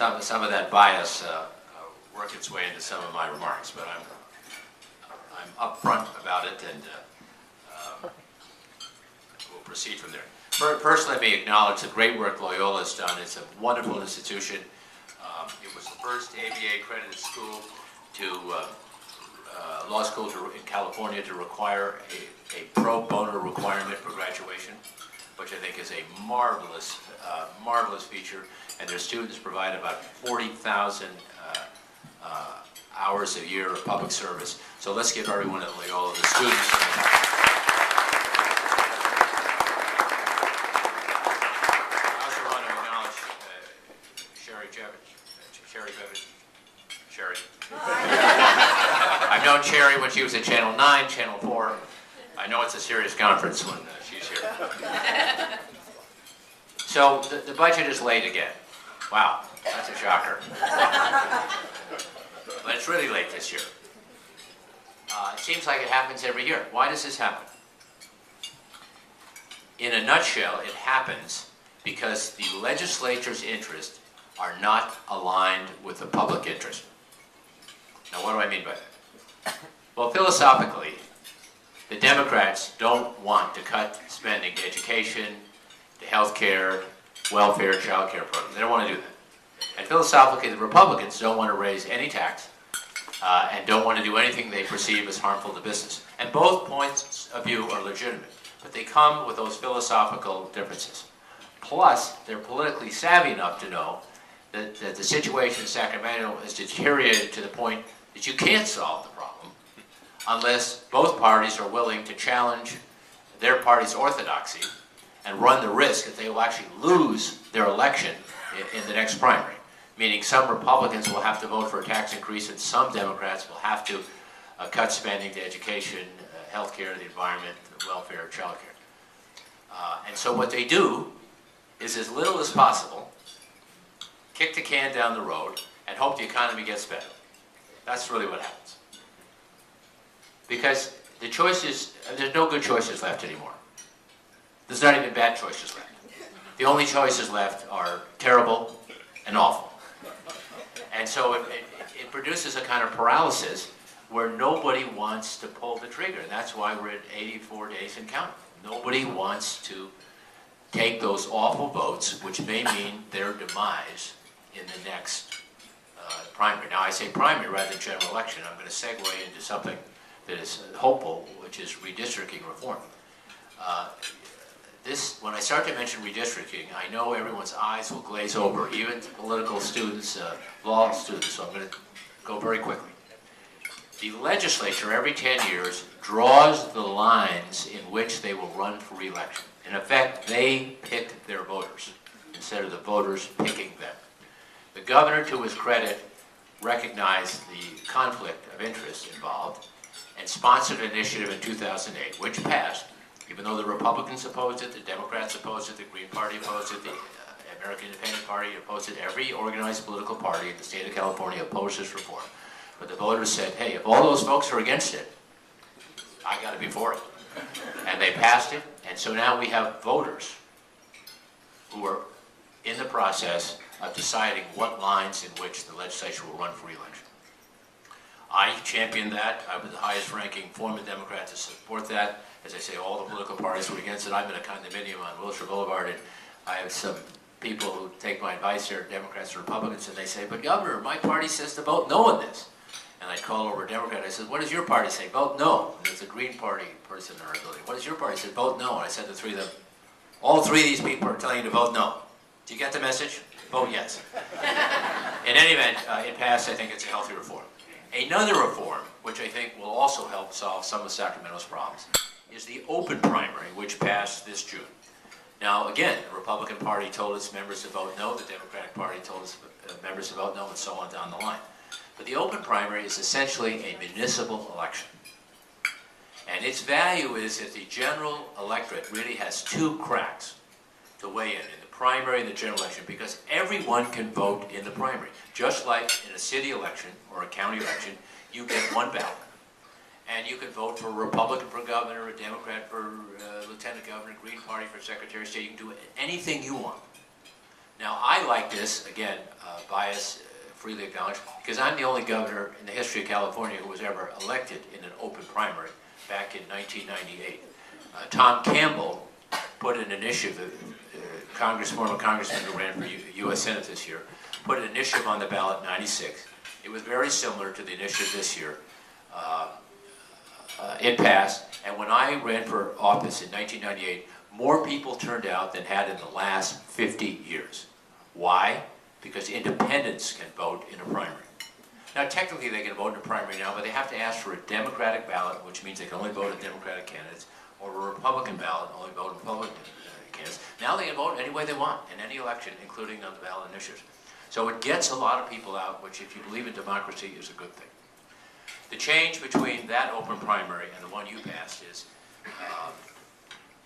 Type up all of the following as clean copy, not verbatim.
some of that bias work its way into some of my remarks, but I'm upfront about it, and we'll proceed from there. First, let me acknowledge the great work Loyola has done. It's a wonderful institution. It was the first ABA accredited school law school in California to require a pro bono requirement for graduation, which I think is a marvelous, marvelous feature. And their students provide about 40,000 hours a year of public service. So let's give everyone at Loyola, the students. I also want to acknowledge Sherry. I've known Sherry when she was at Channel 9, Channel 4. I know it's a serious conference when she's here. So the budget is late again. Wow, that's a shocker. But it's really late this year. It seems like it happens every year. Why does this happen? In a nutshell, it happens because the legislature's interests are not aligned with the public interest. Now, what do I mean by that? Well, philosophically, the Democrats don't want to cut spending to education, to health care, welfare, child care programs. They don't want to do that. And philosophically, the Republicans don't want to raise any tax and don't want to do anything they perceive as harmful to business. And both points of view are legitimate, but they come with those philosophical differences. Plus, they're politically savvy enough to know that the situation in Sacramento has deteriorated to the point that you can't solve the problem unless both parties are willing to challenge their party's orthodoxy and run the risk that they will actually lose their election in the next primary. Meaning some Republicans will have to vote for a tax increase and some Democrats will have to cut spending to education, health care, the environment, welfare, child care. And so what they do is, as little as possible, kick the can down the road and hope the economy gets better. That's really what happens. Because the choices, there's no good choices left anymore. There's not even bad choices left. The only choices left are terrible and awful. And so it produces a kind of paralysis where nobody wants to pull the trigger. And that's why we're at 84 days and counting. Nobody wants to take those awful votes, which may mean their demise in the next primary. Now, I say primary rather than general election. I'm going to segue into something that is hopeful, which is redistricting reform. When I start to mention redistricting, I know everyone's eyes will glaze over, even political students, law students, so I'm going to go very quickly. The legislature, every 10 years, draws the lines in which they will run for re-election. In effect, they pick their voters, instead of the voters picking them. The governor, to his credit, recognized the conflict of interest involved and sponsored an initiative in 2008, which passed, even though the Republicans opposed it, the Democrats opposed it, the Green Party opposed it, the American Independent Party opposed it, every organized political party in the state of California opposed this reform. But the voters said, hey, if all those folks are against it, I got to be for it. And they passed it, and so now we have voters who are in the process of deciding what lines in which the legislature will run for re-election. I championed that. I was the highest ranking former Democrat to support that. As I say, all the political parties were against it. I'm in a condominium on Wilshire Boulevard, and I have some people who take my advice here, Democrats and Republicans, and they say, but Governor, my party says to vote no on this. And I call over a Democrat, I said, what does your party say? Vote no. And there's a Green Party person in our building. What does your party say? Vote no. And I said to three of them, all three of these people are telling you to vote no. Do you get the message? Vote yes. In any event, it passed. I think it's a healthy reform. Another reform, which I think will also help solve some of Sacramento's problems, is the open primary, which passed this June. Now, again, the Republican Party told its members to vote no, the Democratic Party told its members to vote no, and so on down the line. But the open primary is essentially a municipal election. And its value is that the general electorate really has two cracks to weigh in the primary and the general election, because everyone can vote in the primary. Just like in a city election or a county election, you get one ballot. And you can vote for a Republican for governor, a Democrat for lieutenant governor, Green Party for secretary of state. You can do anything you want. Now, I like this, again, bias freely acknowledged, because I'm the only governor in the history of California who was ever elected in an open primary back in 1998. Tom Campbell put an initiative, former congressman who ran for U.S. Senate this year, put an initiative on the ballot in '96. It was very similar to the initiative this year. It passed, and when I ran for office in 1998, more people turned out than had in the last 50 years. Why? Because independents can vote in a primary. Now, technically, they can vote in a primary now, but they have to ask for a Democratic ballot, which means they can only vote in Democratic candidates, or a Republican ballot, only vote in Republican candidates. Now they can vote any way they want in any election, including on the ballot initiatives. So it gets a lot of people out, which, if you believe in democracy, is a good thing. The change between that open primary and the one you passed is,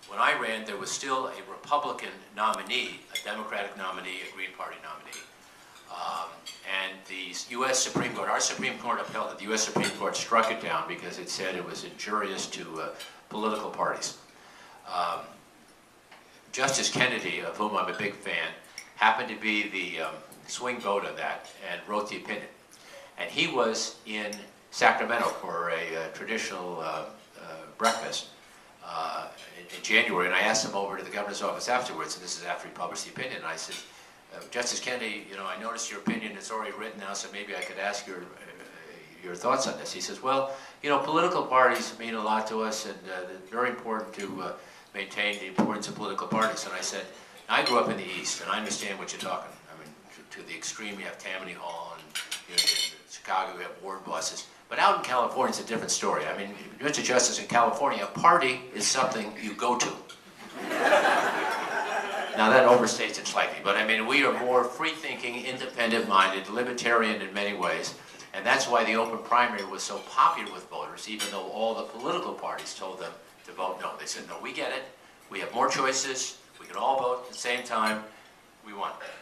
when I ran, there was still a Republican nominee, a Democratic nominee, a Green Party nominee. And the U.S. Supreme Court, our Supreme Court upheld it. The U.S. Supreme Court struck it down because it said it was injurious to political parties. Justice Kennedy, of whom I'm a big fan, happened to be the swing vote of that and wrote the opinion. And he was in Sacramento for a traditional breakfast in January, and I asked him over to the governor's office afterwards, and this is after he published the opinion, and I said, Justice Kennedy, you know, I noticed your opinion, it's already written now, so maybe I could ask your thoughts on this. He says, well, you know, political parties mean a lot to us, and it's very important to maintain the importance of political parties. And I said, I grew up in the East, and I understand what you're talking. I mean, to the extreme, you have Tammany Hall, and you know, in Chicago, we have ward bosses. But out in California, it's a different story. I mean, Mr. Justice, in California, a party is something you go to. Now, that overstates it slightly, but I mean, we are more free-thinking, independent-minded, libertarian in many ways, and that's why the open primary was so popular with voters, even though all the political parties told them to vote no. They said, no, we get it. We have more choices. We can all vote at the same time. We want that.